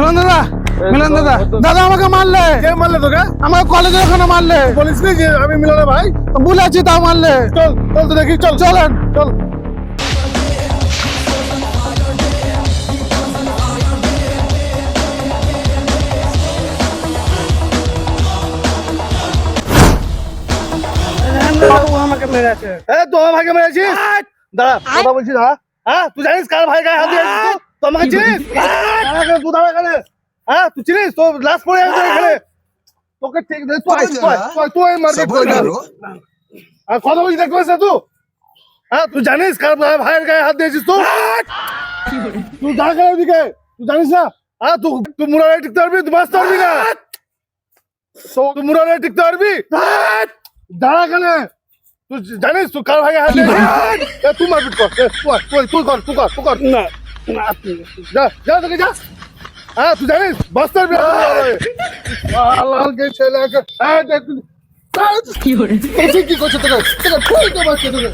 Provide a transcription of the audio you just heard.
মিলন দাদা, মিলন দাদা, দাদা আমাকে মারলে। কে মারলে তোকে? আমাকে কলেজের ওখানে মারলে। বলিস নি যে আমি মিলনের ভাই? বলেছি তাও মারলে। চল চল তো দেখি, চল চলেন। চল। ও আমাকে মেরেছে। তোমার ভাইকে মেরেছিস? দাঁড়া, কথা বলছিস। হ্যাঁ তুই জানিস কার ভাই গায়ে হাত দিয়েছিস? তুই আমাকে চিনিস? তুই দাঁড়া এখানে। হ্যাঁ তুই চিনিস? তোর লাশ পড়ে আছে এখানে। তোকে ঠিক দে, তুই মারপিট করে আর কথা বলছিস, দেখতে পাচ্ছিস না তুই? হ্যাঁ তুই জানিস কার ভাইয়ের গায়ে হাত দিয়েছিস তুই? তুই দাঁড়া কেন ওদিকে? তুই জানিস না? হ্যাঁ তুই মুরারে টিকতে পারবি? তুই বাঁচতে পারবি না। তুই মুরারে টিকতে পারবি? দাঁড়া কেন? তুই জানিস তুই কার ভাইয়ের হাত দিয়েছিস? তুই মারপিট কর, তুই কর না। যা যা তোকে যা। হ্যাঁ তুই জানিস বাঁচতে পারবি না। আল্লাহকে ছেলেকে কি করছে তোকে? তোকে বাঁচছে তোকে।